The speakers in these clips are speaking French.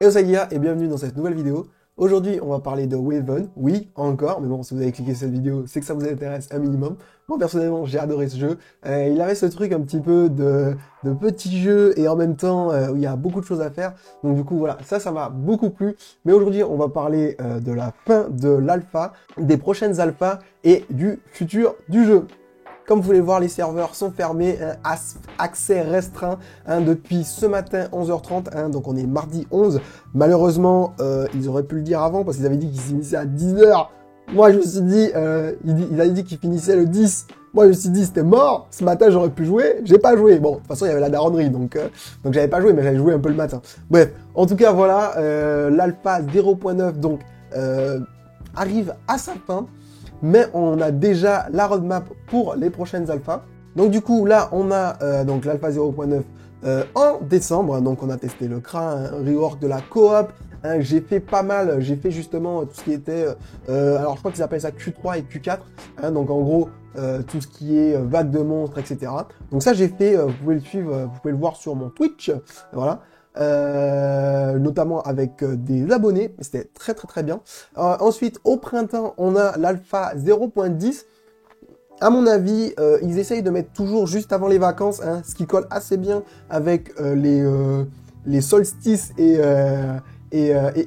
Hello Sagia et bienvenue dans cette nouvelle vidéo. Aujourd'hui on va parler de Waven, oui encore, mais bon si vous avez cliqué sur cette vidéo c'est que ça vous intéresse un minimum. Moi personnellement j'ai adoré ce jeu, il avait ce truc un petit peu de petit jeu et en même temps où il y a beaucoup de choses à faire. Donc du coup voilà, ça m'a beaucoup plu. Mais aujourd'hui on va parler de la fin de l'alpha, des prochaines alphas et du futur du jeu. Comme vous pouvez le voir, les serveurs sont fermés, accès restreint depuis ce matin 11h30, donc on est mardi 11. Malheureusement, ils auraient pu le dire avant parce qu'ils avaient dit qu'ils finissaient à 10h. Moi, je me suis dit, il avait dit qu'ils finissaient le 10. Moi, je me suis dit, c'était mort. Ce matin, j'aurais pu jouer. J'ai pas joué. Bon, de toute façon, il y avait la daronnerie, donc j'avais pas joué, mais j'avais joué un peu le matin. Bref, en tout cas, voilà, l'alpha 0.9 donc arrive à sa fin. Mais on a déjà la roadmap pour les prochaines alphas. Donc du coup, là, on a donc l'alpha 0.9 en décembre. Donc on a testé le CRA, un rework de la coop. J'ai fait pas mal, j'ai fait justement tout ce qui était... alors je crois qu'ils appellent ça Q3 et Q4. Donc en gros, tout ce qui est vague de monstres, etc. Donc ça j'ai fait, vous pouvez le suivre, vous pouvez le voir sur mon Twitch. Voilà. Notamment avec des abonnés, c'était très bien. Ensuite, au printemps, on a l'alpha 0.10. À mon avis, ils essayent de mettre toujours juste avant les vacances, ce qui colle assez bien avec les solstices et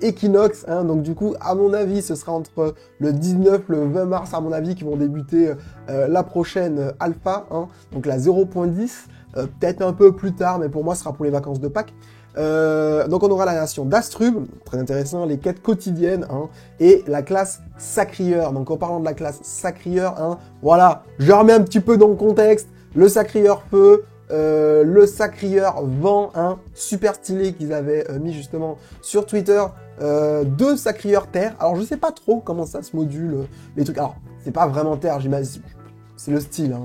équinoxe, donc du coup à mon avis ce sera entre le 19 le 20 mars à mon avis qui vont débuter la prochaine alpha, donc la 0.10, peut-être un peu plus tard mais pour moi ce sera pour les vacances de Pâques. Donc on aura la nation d'Astrub, très intéressant, les quêtes quotidiennes, et la classe Sacrieur. Donc en parlant de la classe Sacrieur, voilà, je remets un petit peu dans le contexte, le Sacrieur feu, le Sacrieur vent, super stylé qu'ils avaient mis justement sur Twitter, deux Sacrieurs terre. Alors je sais pas trop comment ça se module, les trucs, alors c'est pas vraiment terre, j'imagine, c'est le style,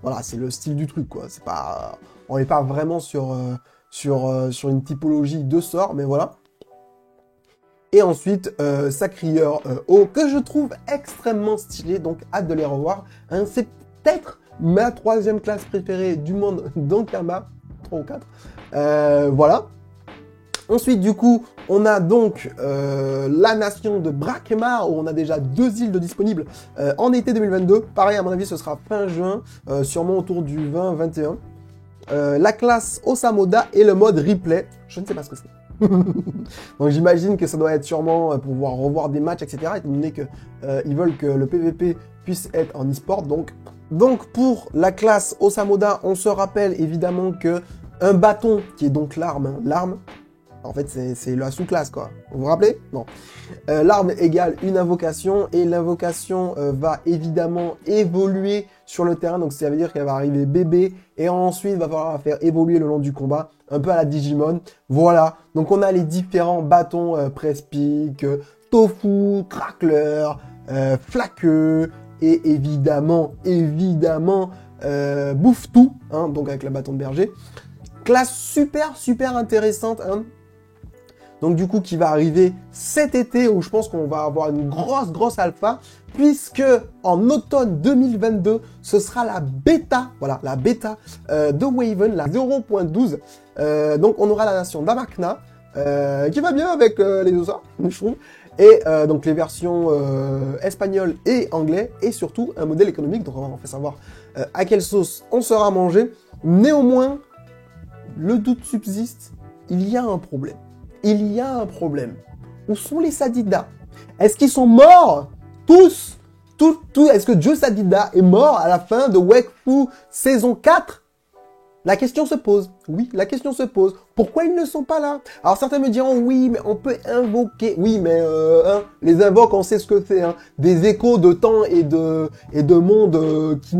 voilà, c'est le style du truc quoi, c'est pas, on n'est pas vraiment sur une typologie de sort, mais voilà. Et ensuite, Sacrieur haut, que je trouve extrêmement stylé, donc hâte de les revoir. C'est peut-être ma troisième classe préférée du monde dans Kama, 3 ou 4. Voilà. Ensuite, du coup, on a donc la nation de Brakemar, où on a déjà 2 îles de disponibles en été 2022. Pareil, à mon avis, ce sera fin juin, sûrement autour du 20-21. La classe Osamoda et le mode replay. Je ne sais pas ce que c'est. Donc j'imagine que ça doit être sûrement pour pouvoir revoir des matchs, etc. Étant donné que ils veulent que le PVP puisse être en e-sport. Donc pour la classe Osamoda, on se rappelle évidemment que un bâton, qui est donc l'arme, en fait c'est la sous-classe quoi. Vous vous rappelez? Non. L'arme égale une invocation et l'invocation va évidemment évoluer sur le terrain. Donc ça veut dire qu'elle va arriver bébé et ensuite il va falloir la faire évoluer le long du combat, un peu à la Digimon. Voilà. Donc on a les différents bâtons Press-Pick, Tofu, Crackler, Flaqueux et évidemment Bouffe-Tout, donc avec le bâton de berger. Classe super intéressante, donc du coup qui va arriver cet été où je pense qu'on va avoir une grosse alpha puisque en automne 2022 ce sera la bêta, voilà la bêta de Waven, la 0.12. Donc on aura la nation d'Amakna qui va bien avec les Osa, je trouve, et donc les versions espagnoles et anglais et surtout un modèle économique. Donc on va en faire savoir à quelle sauce on sera mangé. Néanmoins, le doute subsiste, il y a un problème. Il y a un problème. Où sont les Sadida? Est-ce qu'ils sont morts? Tous? Est-ce que Joe Sadida est mort à la fin de Wakfu saison 4? La question se pose. Oui, la question se pose. Pourquoi ils ne sont pas là? Alors certains me diront, oui, mais on peut invoquer. Oui, mais les invoques, on sait ce que c'est. Des échos de temps et de mondes qui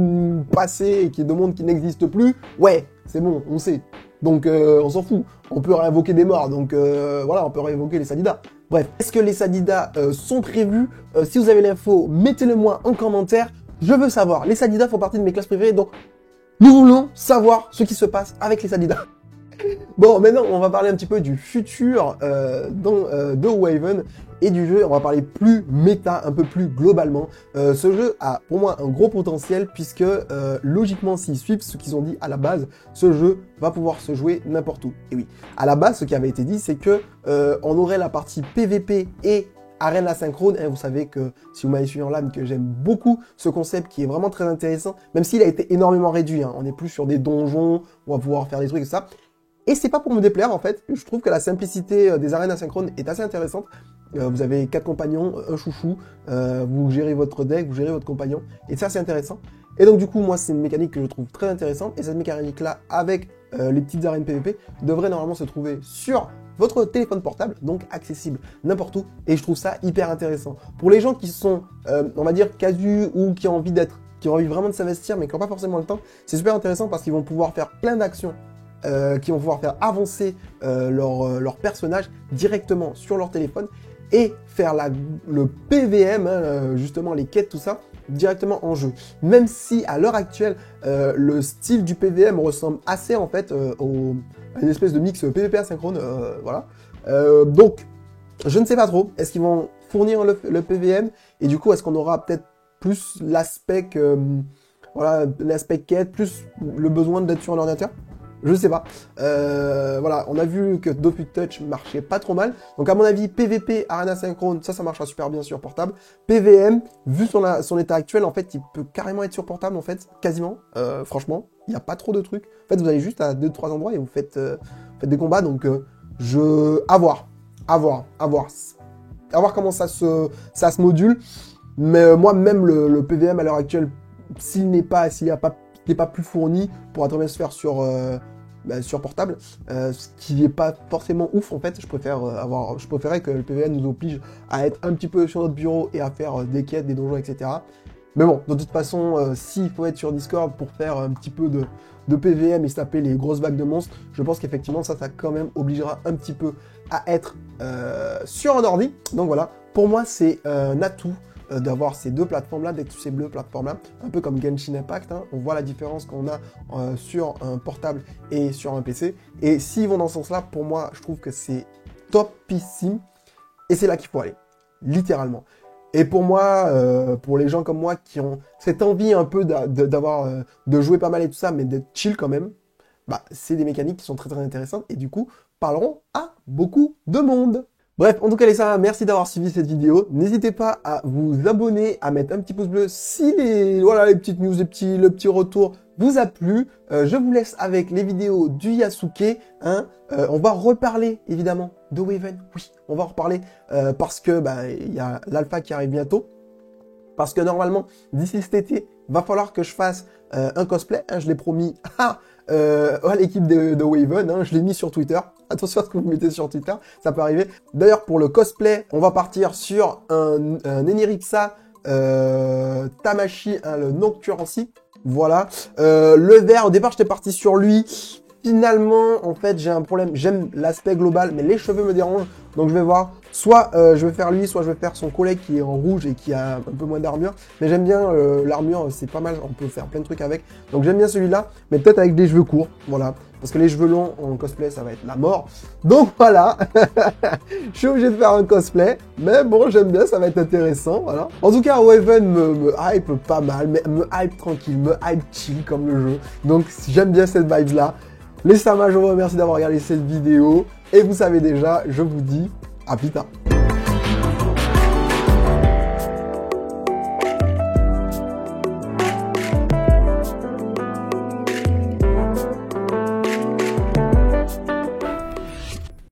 passaient et de mondes qui n'existent plus. Ouais, c'est bon, on sait. Donc on s'en fout, on peut réinvoquer des morts, donc voilà, on peut réinvoquer les Sadida. Bref, est-ce que les Sadida sont prévus? Si vous avez l'info, mettez-le moi en commentaire, je veux savoir. Les Sadida font partie de mes classes préférées, donc nous voulons savoir ce qui se passe avec les Sadida. Bon, maintenant, on va parler un petit peu du futur de Waven et du jeu. On va parler plus méta, un peu plus globalement. Ce jeu a pour moi un gros potentiel puisque logiquement, s'ils suivent ce qu'ils ont dit à la base, ce jeu va pouvoir se jouer n'importe où. Et oui, à la base, ce qui avait été dit, c'est que on aurait la partie PVP et arène asynchrone. Vous savez que si vous m'avez suivi en LAN, que j'aime beaucoup ce concept qui est vraiment très intéressant, même s'il a été énormément réduit. Hein. On est plus sur des donjons, on va pouvoir faire des trucs et ça. Et c'est pas pour me déplaire en fait, je trouve que la simplicité des arènes asynchrones est assez intéressante. Vous avez 4 compagnons, un chouchou, vous gérez votre deck, vous gérez votre compagnon, et ça c'est intéressant. Et donc du coup, moi c'est une mécanique que je trouve très intéressante, et cette mécanique là, avec les petites arènes PVP, devrait normalement se trouver sur votre téléphone portable, donc accessible n'importe où, et je trouve ça hyper intéressant. Pour les gens qui sont, on va dire, casus ou qui ont envie vraiment de s'investir, mais qui n'ont pas forcément le temps, c'est super intéressant parce qu'ils vont pouvoir faire plein d'actions qui vont pouvoir faire avancer leur personnage directement sur leur téléphone et faire le PVM, hein, justement les quêtes, tout ça, directement en jeu. Même si à l'heure actuelle, le style du PVM ressemble assez en fait à une espèce de mix PVP asynchrone, voilà. Donc, je ne sais pas trop. Est-ce qu'ils vont fournir le PVM et du coup, est-ce qu'on aura peut-être plus l'aspect voilà, l'aspect quête, plus le besoin d'être sur un ordinateur? Je sais pas. Voilà, on a vu que Dofus Touch marchait pas trop mal. Donc à mon avis, PVP, Arena Synchrone, ça marchera super bien sur portable. PVM, vu son état actuel, en fait, il peut carrément être sur portable, en fait, quasiment. Franchement, il n'y a pas trop de trucs. En fait, vous allez juste à 2-3 endroits et vous faites des combats. Donc, à voir comment ça se module. Mais moi, même le PVM à l'heure actuelle, s'il n'est pas plus fourni, pourra très bien se faire sur portable, ce qui n'est pas forcément ouf en fait. Je préférais que le PVM nous oblige à être un petit peu sur notre bureau et à faire des quêtes, des donjons, etc. Mais bon, de toute façon, s'il faut être sur Discord pour faire un petit peu de PVM et se taper les grosses vagues de monstres, je pense qu'effectivement ça quand même obligera un petit peu à être sur un ordi. Donc voilà, pour moi c'est un atout d'avoir ces deux plateformes-là, d'être sur ces deux plateformes-là, un peu comme Genshin Impact, hein. On voit la différence qu'on a sur un portable et sur un PC, et s'ils vont dans ce sens-là, pour moi, je trouve que c'est topissime, et c'est là qu'il faut aller, littéralement. Et pour moi, pour les gens comme moi qui ont cette envie un peu de jouer pas mal et tout ça, mais d'être chill quand même, bah, c'est des mécaniques qui sont très très intéressantes, et du coup, parleront à beaucoup de monde. Bref, en tout cas les ça, merci d'avoir suivi cette vidéo. N'hésitez pas à vous abonner, à mettre un petit pouce bleu si les petites news, le petit retour vous a plu. Je vous laisse avec les vidéos du Yasuke. Hein. On va reparler évidemment de Waven. Oui, on va en reparler parce que il y a l'alpha qui arrive bientôt. Parce que normalement, d'ici cet été, va falloir que je fasse un cosplay. Hein, je l'ai promis à l'équipe de Waven. Hein, je l'ai mis sur Twitter. Attention à ce que vous mettez sur Twitter, ça peut arriver. D'ailleurs, pour le cosplay, on va partir sur un Enirixa Tamashi, hein, le Nocturancy. Voilà. Le vert, au départ, j'étais parti sur lui. Finalement, en fait, j'ai un problème. J'aime l'aspect global, mais les cheveux me dérangent. Donc, je vais voir. Soit je vais faire lui, soit je vais faire son collègue qui est en rouge et qui a un peu moins d'armure. Mais j'aime bien l'armure, c'est pas mal. On peut faire plein de trucs avec. Donc, j'aime bien celui-là, mais peut-être avec des cheveux courts. Voilà. Parce que les cheveux longs en cosplay, ça va être la mort. Donc, voilà. Je suis obligé de faire un cosplay. Mais bon, j'aime bien, ça va être intéressant. Voilà. En tout cas, Waven me hype pas mal, mais me hype tranquille, me hype chill comme le jeu. Donc, j'aime bien cette vibe-là. Les Sama, je vous remercie d'avoir regardé cette vidéo. Et vous savez déjà, je vous dis à plus tard.